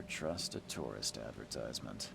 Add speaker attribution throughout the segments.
Speaker 1: trust a tourist advertisement.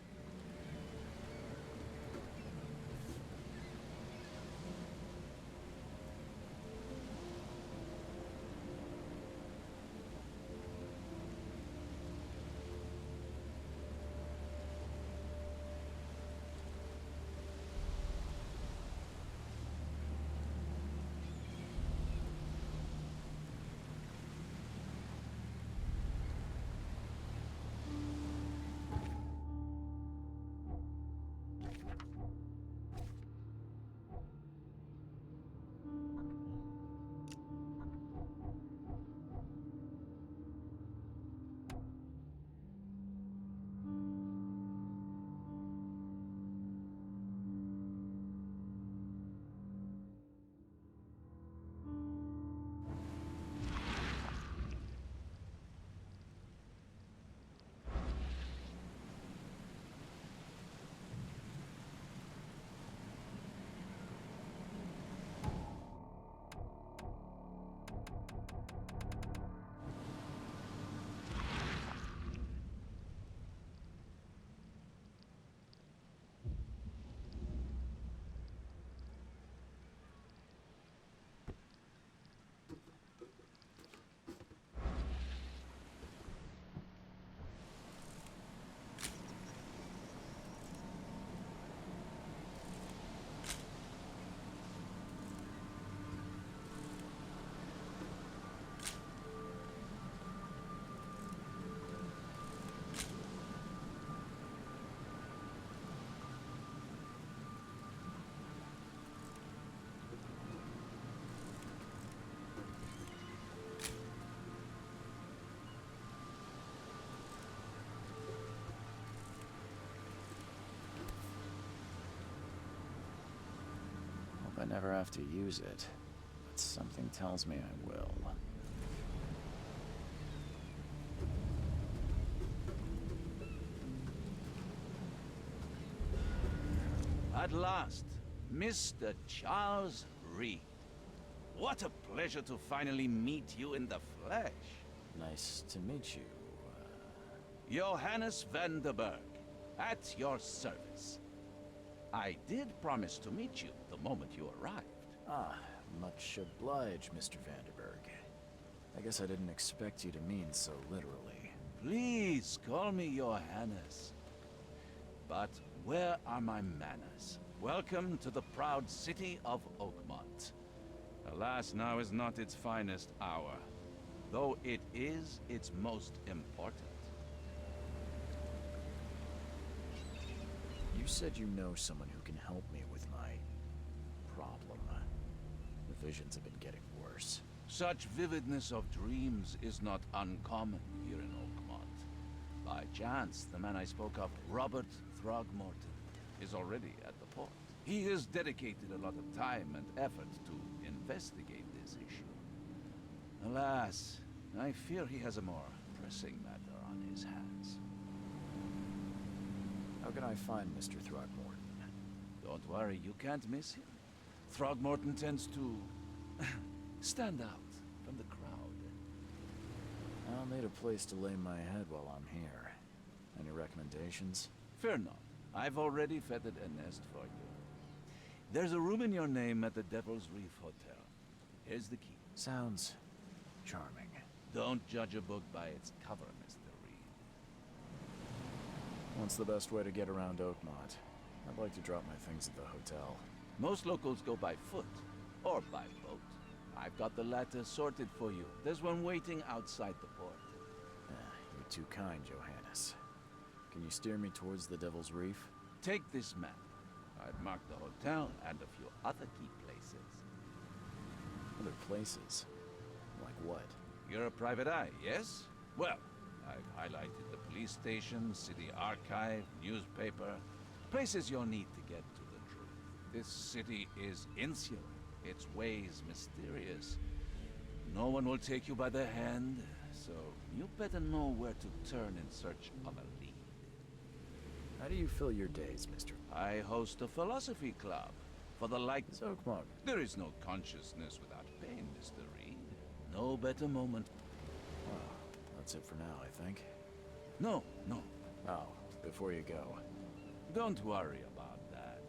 Speaker 1: I never have to use it, but something tells me I will.
Speaker 2: At last, Mr. Charles Reed. What a pleasure to finally meet you in the flesh.
Speaker 1: Nice to meet you.
Speaker 2: Johannes van der Berg, at your service. I did promise to meet you the moment you arrived.
Speaker 1: Ah, much obliged, Mr. Vanderberg. I guess I didn't expect you to mean so literally.
Speaker 2: Please call me Johannes. But where are my manners? Welcome to the proud city of Oakmont. Alas, now is not its finest hour, though it is its most important.
Speaker 1: You said you know someone who can help me with my problem. The visions have been getting worse.
Speaker 2: Such vividness of dreams is not uncommon here in Oakmont. By chance, the man I spoke of, Robert Throgmorton, is already at the port. He has dedicated a lot of time and effort to investigate this issue. Alas, I fear he has a more pressing matter on his hands.
Speaker 1: How can I find Mr. Throgmorton?
Speaker 2: Don't worry, you can't miss him. Throgmorton tends to stand out from the crowd.
Speaker 1: I'll need a place to lay my head while I'm here. Any recommendations?
Speaker 2: Fear not. I've already feathered a nest for you. There's a room in your name at the Devil's Reef Hotel. Here's the key.
Speaker 1: Sounds charming.
Speaker 2: Don't judge a book by its cover, Mr. Reed.
Speaker 1: What's the best way to get around Oakmont? I'd like to drop my things at the hotel.
Speaker 2: Most locals go by foot, or by boat. I've got the latter sorted for you. There's one waiting outside the port.
Speaker 1: You're too kind, Johannes. Can you steer me towards the Devil's Reef?
Speaker 2: Take this map. I've marked the hotel and a few other key places.
Speaker 1: Other places? Like what?
Speaker 2: You're a private eye, yes? Well, I've highlighted the police station, city archive, newspaper, places you'll need to get to the truth. This city is insular, its ways mysterious. No one will take you by the hand, so you better know where to turn in search of a lead.
Speaker 1: How do you fill your days, Mr.?
Speaker 2: I host a philosophy club for the like.
Speaker 1: Oakmont.
Speaker 2: There is no consciousness without pain, Mr. Reed. No better moment.
Speaker 1: Well, that's it for now, I think.
Speaker 2: No, No,
Speaker 1: Oh, before you go.
Speaker 2: don't worry about that.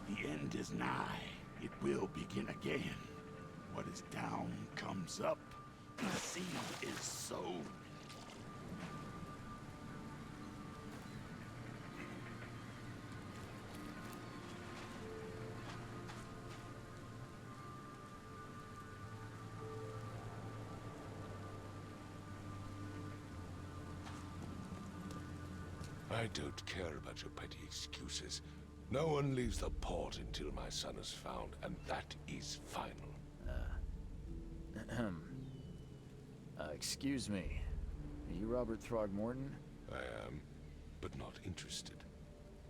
Speaker 3: The end is nigh. It will begin again. What is down comes up. The seed is sown.
Speaker 4: I don't care about your petty excuses. No one leaves the port until my son is found, and that is final.
Speaker 1: Excuse me. Are you Robert Throgmorton?
Speaker 4: I am, but not interested.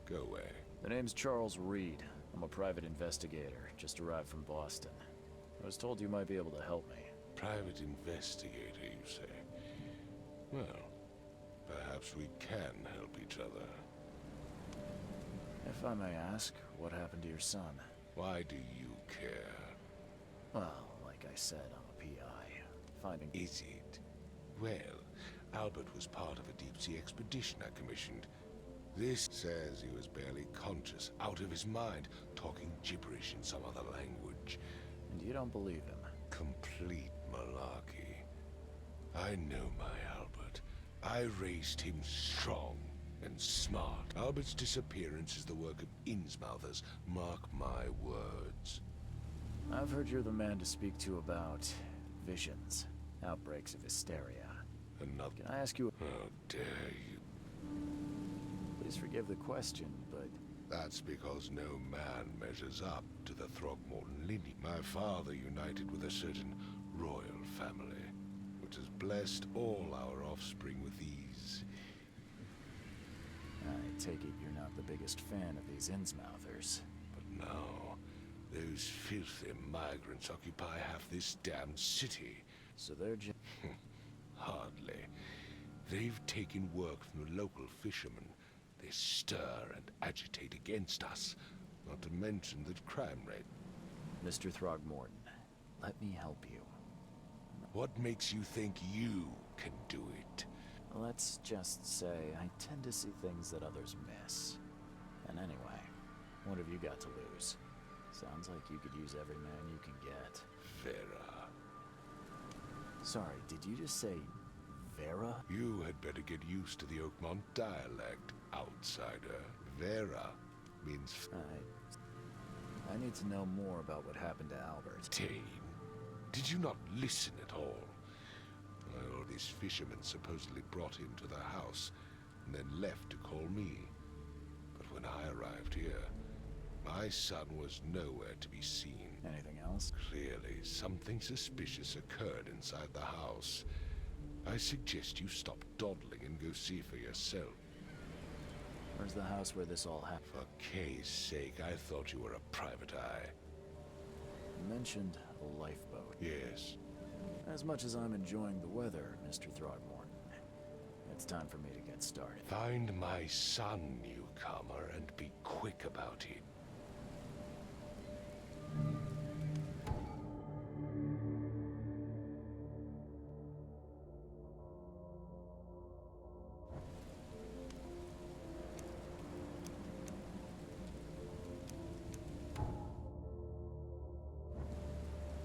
Speaker 4: Go away.
Speaker 1: The name's Charles Reed. I'm a private investigator, just arrived from Boston. I was told you might be able to help me.
Speaker 4: Private investigator, you say? Well, perhaps we can help each other.
Speaker 1: If I may ask, what happened to your son?
Speaker 4: Why do you care?
Speaker 1: Well, like I said, I'm a PI. Finding...
Speaker 4: Is it? Well, Albert was part of a deep-sea expedition I commissioned. This says he was barely conscious, out of his mind, talking gibberish in some other language.
Speaker 1: And you don't believe him?
Speaker 4: Complete malarkey. I know my Albert. I raised him strong and smart. Albert's disappearance is the work of Innsmouthers. Mark my words.
Speaker 1: I've heard you're the man to speak to about visions, outbreaks of hysteria.
Speaker 4: Another.
Speaker 1: Can I ask you?
Speaker 4: How dare you?
Speaker 1: Please forgive the question, but
Speaker 4: That's because no man measures up to the Throgmorton lineage. My father united with a certain royal family, which has blessed all our offspring with these.
Speaker 1: I take it you're not the biggest fan of these Innsmouthers.
Speaker 4: But now, those filthy migrants occupy half this damned city.
Speaker 1: So they're just...
Speaker 4: Hardly. They've taken work from the local fishermen. They stir and agitate against us, not to mention the crime rate.
Speaker 1: Mr. Throgmorton, let me help you.
Speaker 4: What makes you think you can do it?
Speaker 1: Let's just say I tend to see things that others miss. And anyway, what have you got to lose? Sounds like you could use every man you can get.
Speaker 4: Vera.
Speaker 1: Sorry, did you just say Vera?
Speaker 4: You had better get used to the Oakmont dialect, outsider. Vera means
Speaker 1: I need to know more about what happened to Albert.
Speaker 4: Tane. Did you not listen at all? Well, this fisherman supposedly brought him to the house, and then left to call me. But when I arrived here, my son was nowhere to be seen.
Speaker 1: Anything else?
Speaker 4: Clearly, something suspicious occurred inside the house. I suggest you stop dawdling and go see for yourself.
Speaker 1: Where's the house where this all happened?
Speaker 4: For Kay's sake, I thought you were a private eye.
Speaker 1: You mentioned a lifeboat.
Speaker 4: Yes.
Speaker 1: As much as I'm enjoying the weather, Mr. Throgmorton, it's time for me to get started.
Speaker 4: Find my son, newcomer, and be quick about it.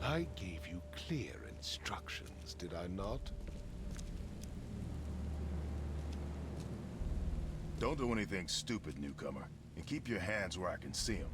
Speaker 4: I gave you clear instructions, did I not?
Speaker 5: Don't do anything stupid, newcomer, and keep your hands where I can see them.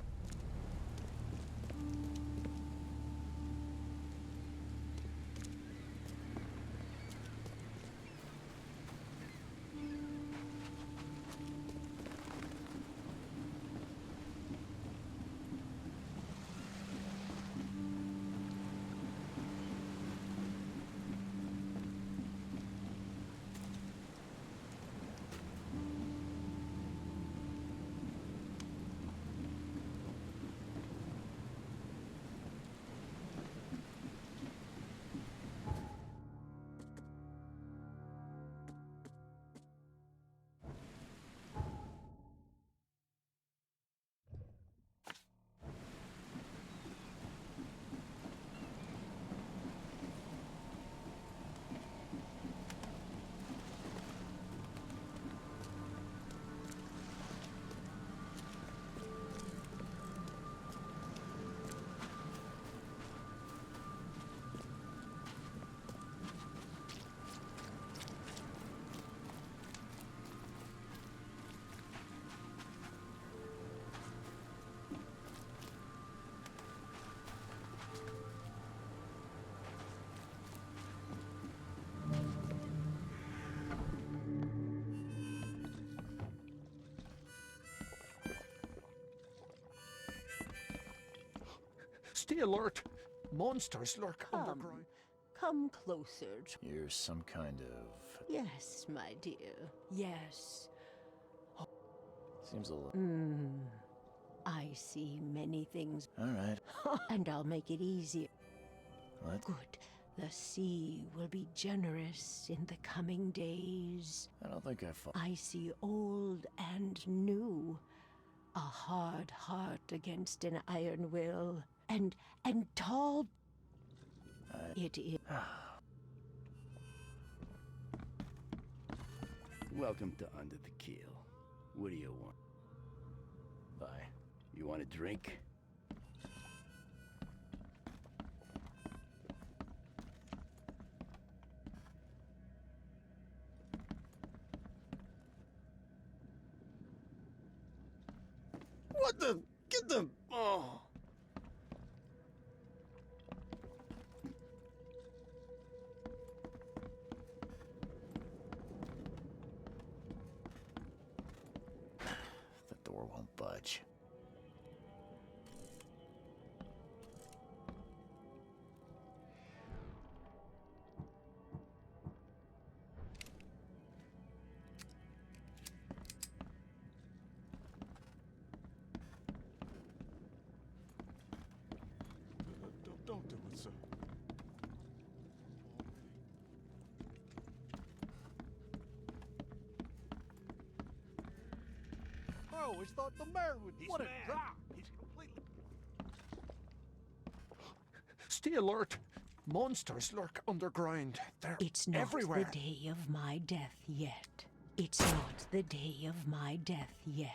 Speaker 6: Stay alert! Monsters lurk underground.
Speaker 7: Come closer.
Speaker 1: You're some kind of...
Speaker 7: Yes, my dear. Yes.
Speaker 1: Seems a little...
Speaker 7: I see many things.
Speaker 1: All right.
Speaker 7: And I'll make it easier.
Speaker 1: What?
Speaker 7: Good. The sea will be generous in the coming days.
Speaker 1: I don't think I fought.
Speaker 7: I see old and new. A hard heart against an iron will. And tall. It is.
Speaker 8: Welcome to Under the Keel. What do you want?
Speaker 1: Bye.
Speaker 8: You want a drink? What the? Get the... Oh!
Speaker 1: The door won't budge.
Speaker 6: Don't do it, sir. I always thought the mayor would... What a drop! He's completely... Stay alert! Monsters lurk underground. They're
Speaker 7: It's not
Speaker 6: everywhere.
Speaker 7: the day of my death yet. It's not the day of my death yet.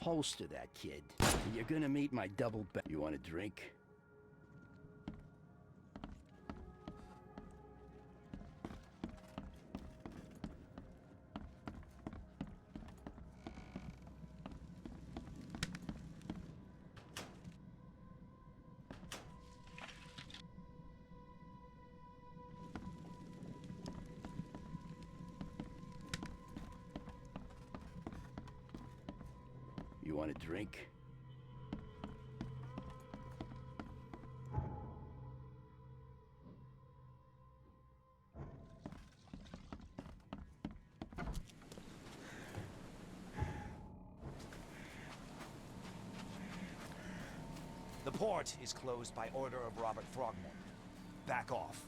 Speaker 8: Holster that, kid. You're gonna meet my double back. You want a drink? You want a drink?
Speaker 9: The port is closed by order of Robert Frogmore. Back off.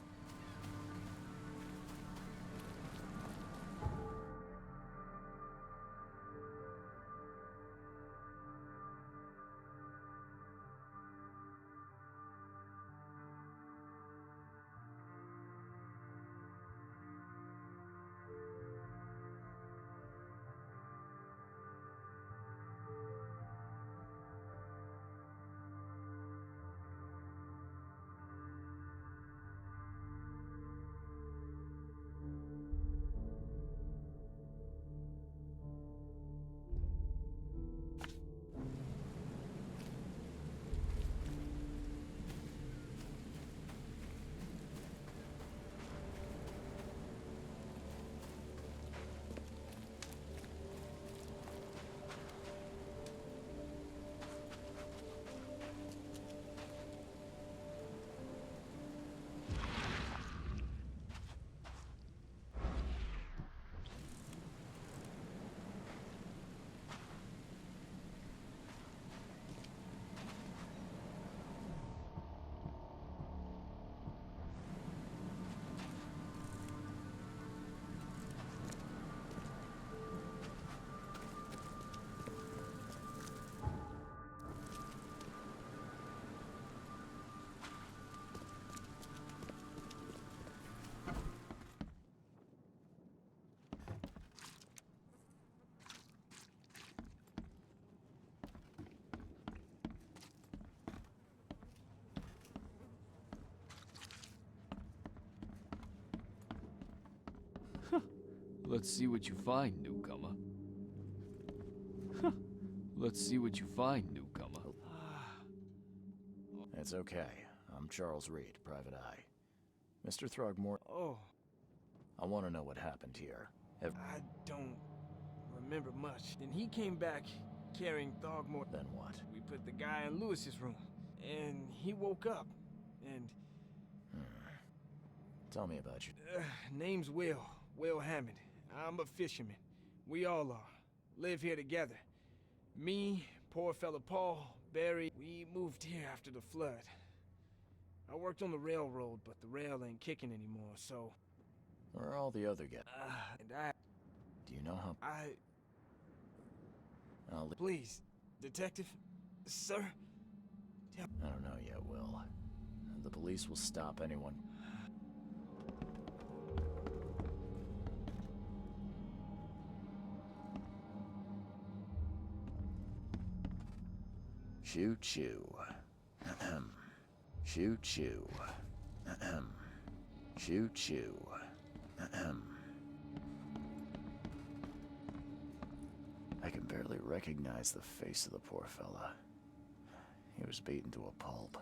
Speaker 10: Let's see what you find, newcomer. Let's see what you find, newcomer.
Speaker 1: It's okay. I'm Charles Reed, Private Eye. Mr. Throgmore,
Speaker 6: Oh,
Speaker 1: I want to know what happened here.
Speaker 6: I don't remember much. Then he came back carrying Throgmore.
Speaker 1: Then what?
Speaker 6: We put the guy in Lewis's room, and he woke up, and...
Speaker 1: Tell me about you.
Speaker 6: Name's Will Hammond. I'm a fisherman. We all are. Live here together. Me, poor fella Paul, Barry, we moved here after the flood. I worked on the railroad, but the rail ain't kicking anymore, so...
Speaker 1: Where are all the other guys?
Speaker 6: And
Speaker 1: Do you know how... I'll...
Speaker 6: Please, detective, sir?
Speaker 1: I don't know yet, Will. The police will stop anyone... Shoot you. Ahem. Shoot you. Ahem. Shoot you. Ahem. I can barely recognize the face of the poor fella. He was beaten to a pulp.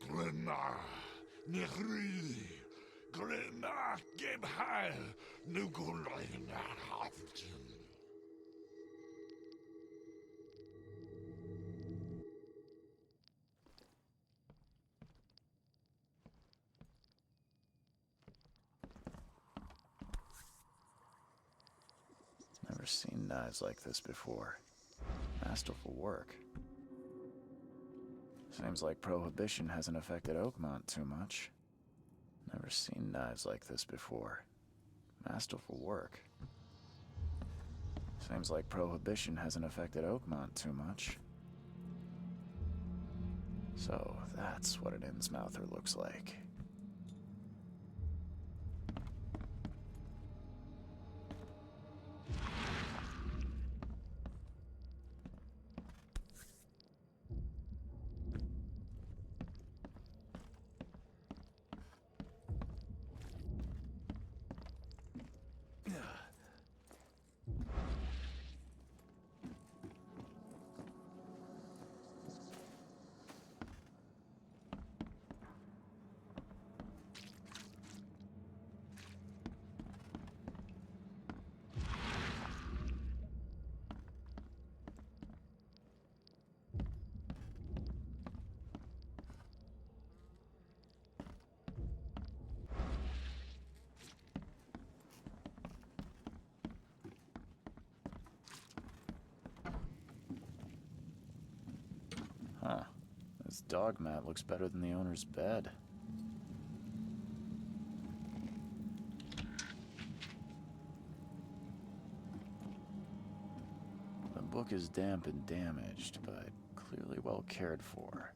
Speaker 3: Glenna, Nihri, Glenna, Gebhal, Nugulina, Hafton.
Speaker 1: Never seen knives like this before. Masterful work. Seems like Prohibition hasn't affected Oakmont too much. Never seen knives like this before. Masterful work. Seems like Prohibition hasn't affected Oakmont too much. So that's what an Innsmouther looks like. Huh. This dog mat looks better than the owner's bed. The book is damp and damaged, but clearly well cared for.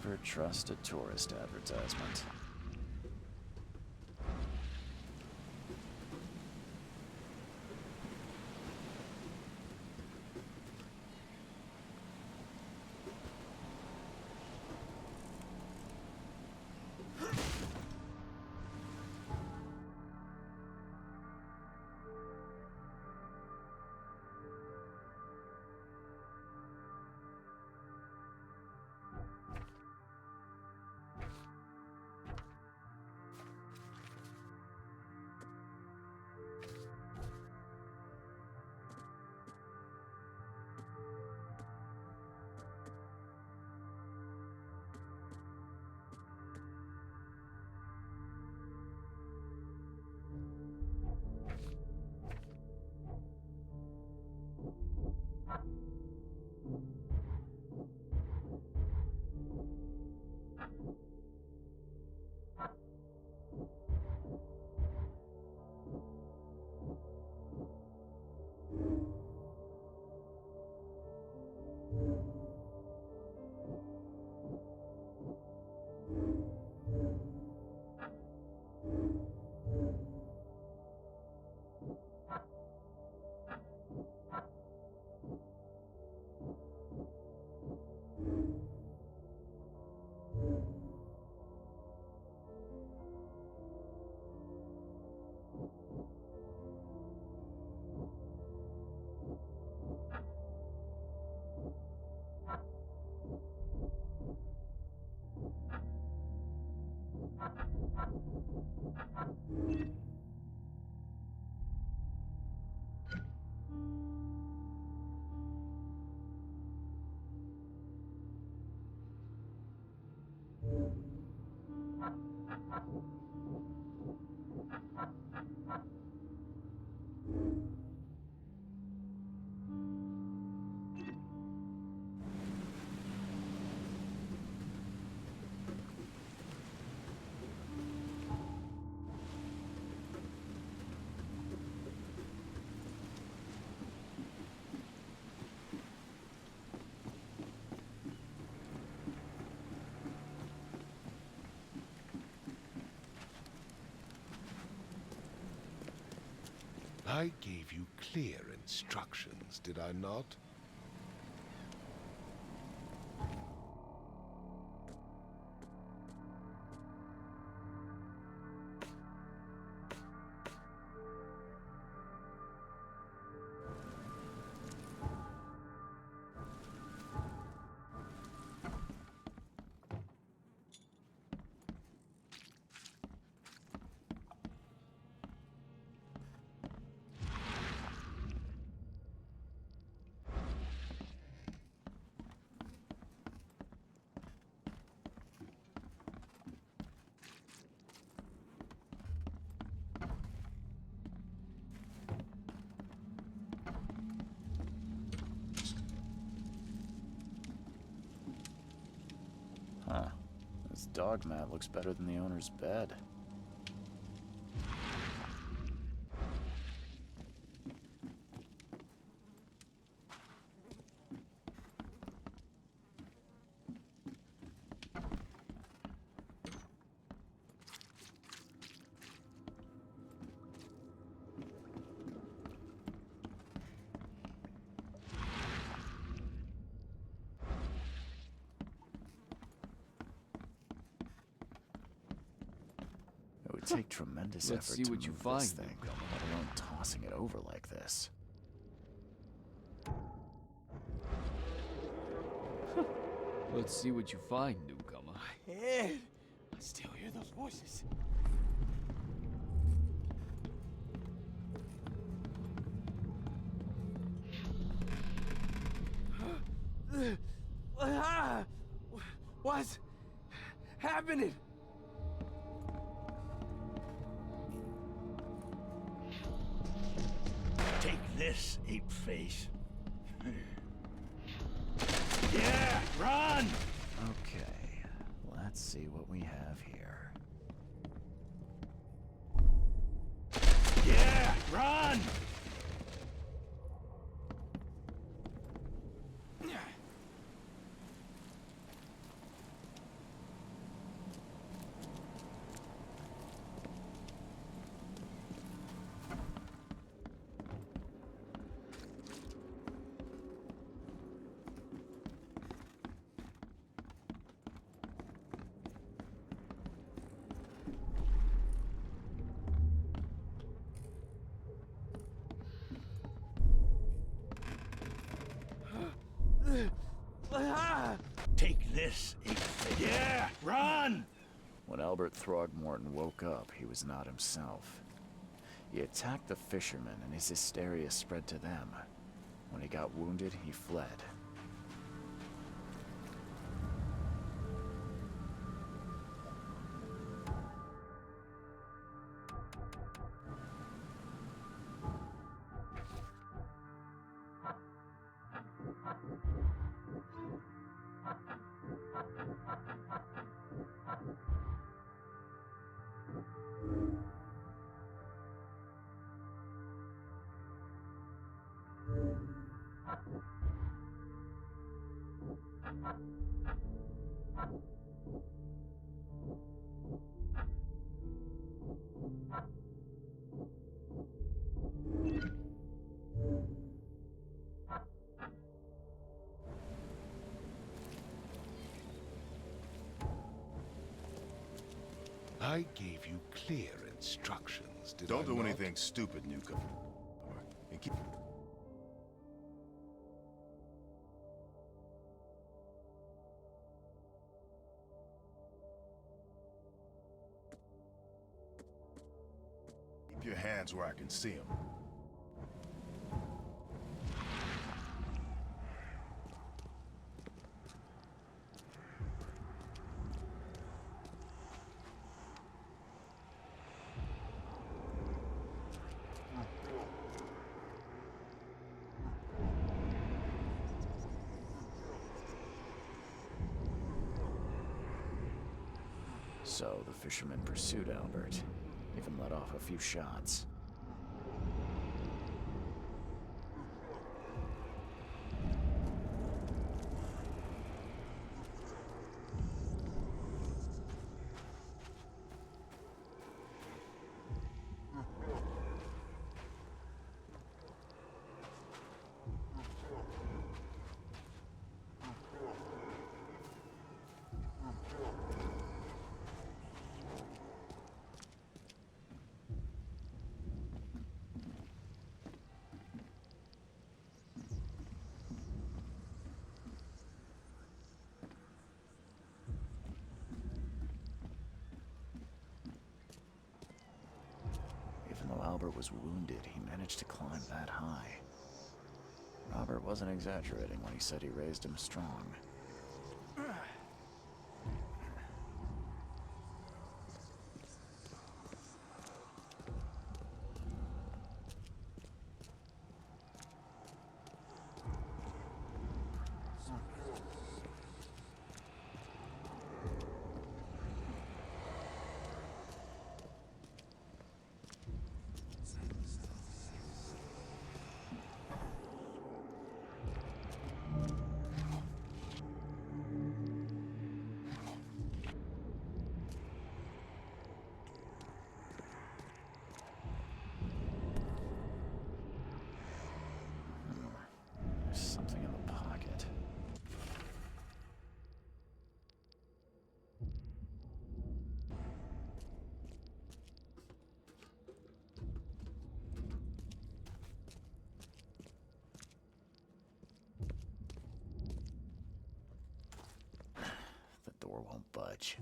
Speaker 1: Never trust a tourist advertisement.
Speaker 4: I gave you clear instructions, did I not?
Speaker 1: dog mat looks better than the owner's bed. It would take tremendous
Speaker 10: Let's
Speaker 1: effort
Speaker 10: see
Speaker 1: to
Speaker 10: what you
Speaker 1: move
Speaker 10: find,
Speaker 1: this thing,
Speaker 10: newcomer.
Speaker 1: let alone tossing it over like this.
Speaker 10: Let's see what you find, newcomer.
Speaker 6: Ed! I still hear those voices. What's happening?
Speaker 3: Take this, ape face. Yeah, run!
Speaker 1: Okay, let's see what we have here.
Speaker 3: Yeah, run! Take this, ape face. Yeah, run!
Speaker 1: When Albert Throgmorton woke up, he was not himself. He attacked the fishermen, and his hysteria spread to them. When he got wounded, he fled.
Speaker 4: I gave you clear instructions, did I
Speaker 5: Don't do
Speaker 4: not?
Speaker 5: anything stupid, newcomer. And keep... Keep your hands where I can see them.
Speaker 1: So the fishermen pursued Albert, even let off a few shots. Even though Albert was wounded, he managed to climb that high. Robert wasn't exaggerating when he said he raised him strong. edge.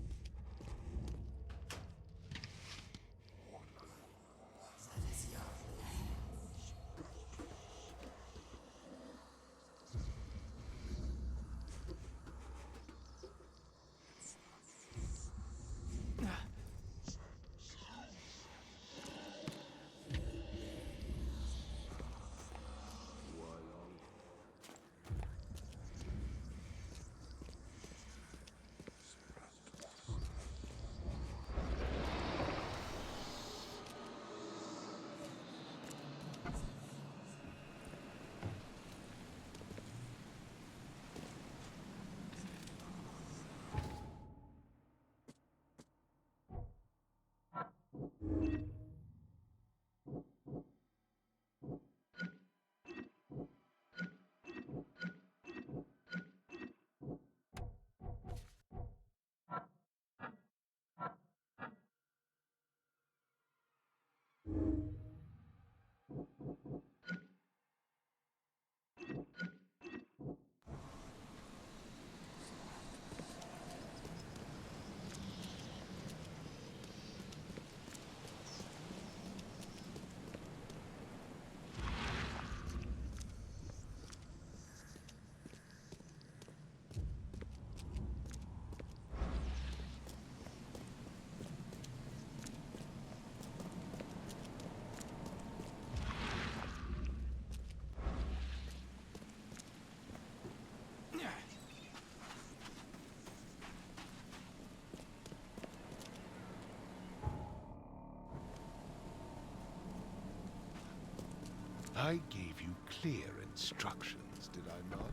Speaker 4: I gave you clear instructions, did I not?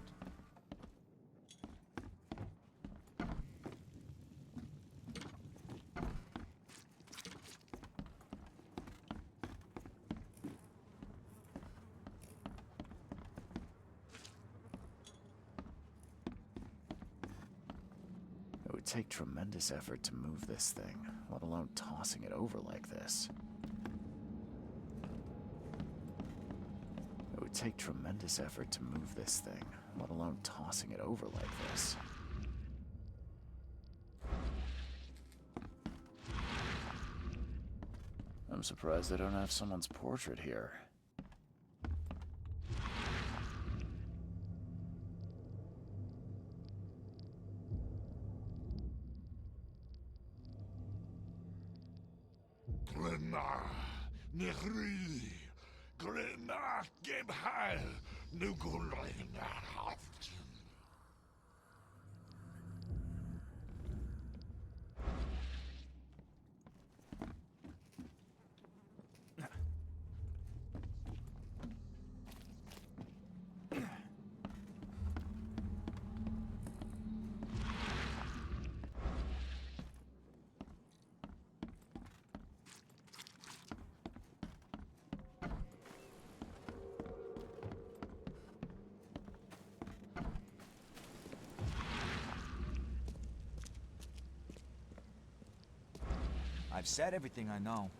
Speaker 1: It would take tremendous effort to move this thing, let alone tossing it over like this. It would take tremendous effort to move this thing, let alone tossing it over like this. I'm surprised they don't have someone's portrait here.
Speaker 3: Glenna, Nehri, Glenna, Gebheil, Nugulena, Haften.
Speaker 9: I've said everything I know.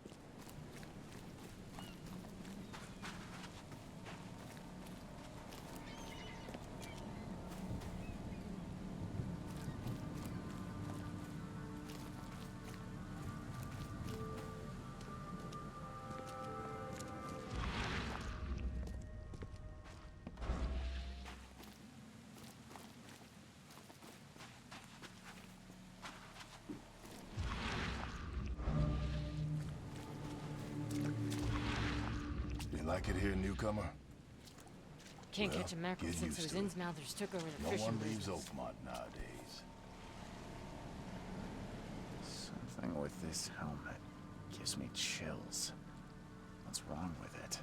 Speaker 5: You like it here, newcomer?
Speaker 11: Can't
Speaker 5: Well,
Speaker 11: catch a mackerel
Speaker 5: get
Speaker 11: since
Speaker 5: used
Speaker 11: those
Speaker 5: to it.
Speaker 11: Innsmouthers took over the
Speaker 5: No
Speaker 11: fishing
Speaker 5: one leaves
Speaker 11: business.
Speaker 5: Oakmont nowadays.
Speaker 1: Something with this helmet gives me chills. What's wrong with it?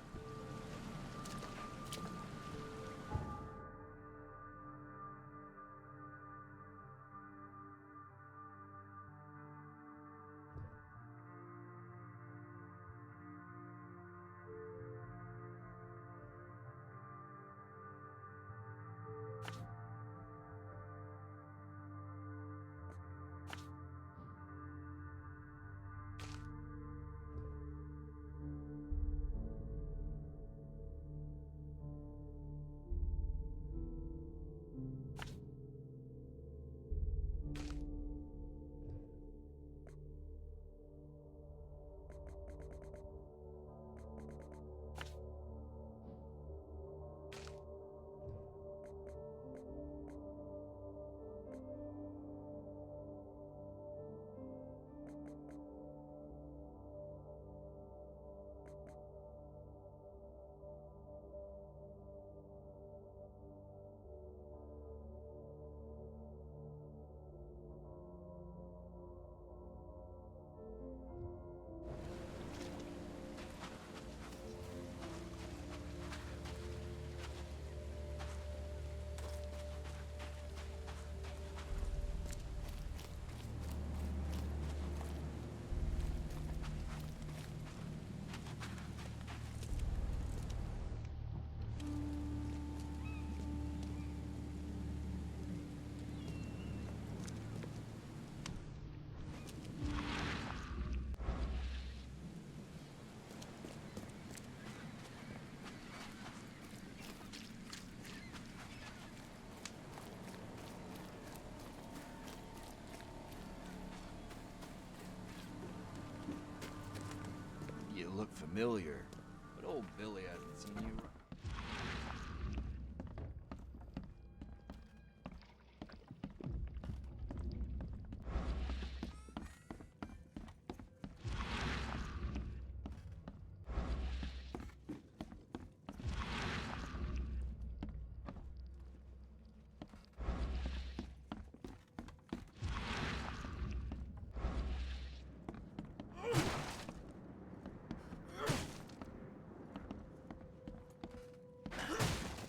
Speaker 2: look familiar, but old Billy hasn't seen you.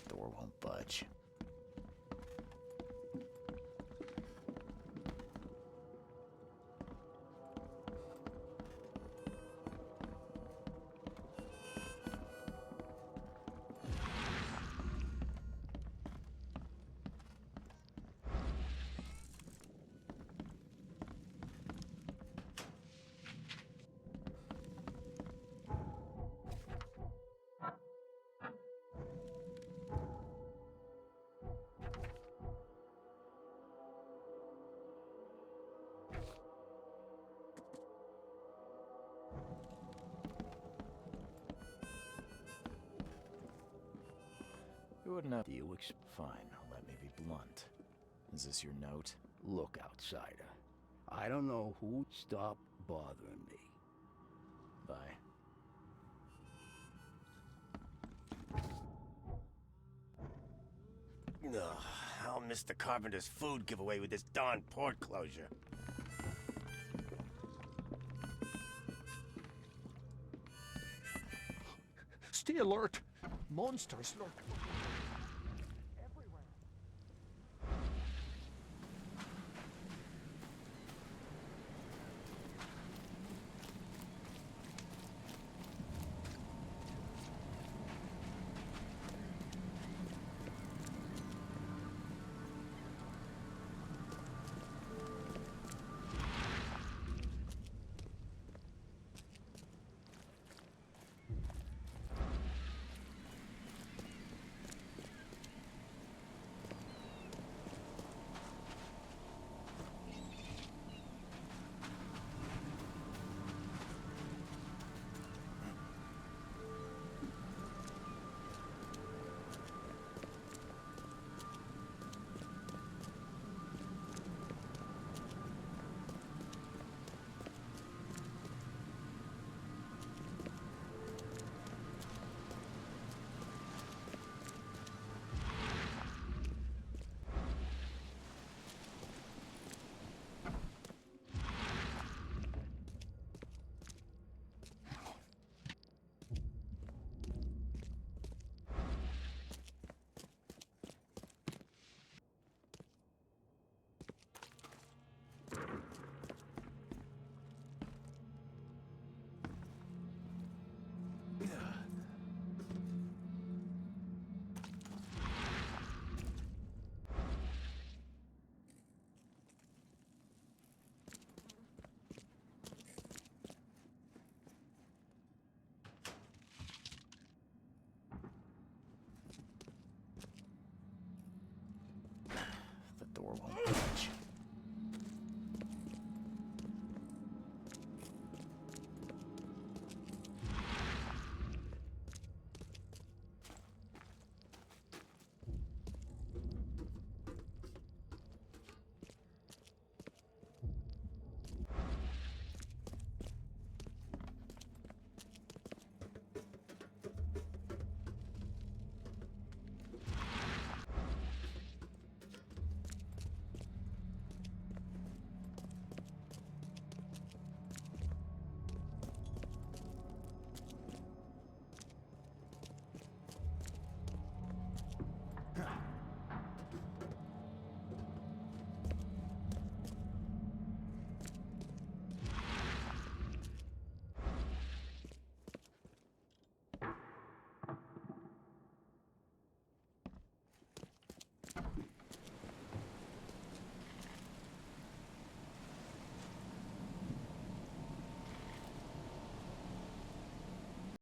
Speaker 1: Door won't budge. You wouldn't have...
Speaker 8: Do you
Speaker 1: Fine, let me be blunt. Is this your note?
Speaker 8: Look, outsider. I don't know who. Stop bothering me.
Speaker 1: Bye.
Speaker 5: Ugh, I'll miss the carpenter's food giveaway with this darn port closure.
Speaker 12: Stay alert! Monsters lurk.
Speaker 1: The door won't budge.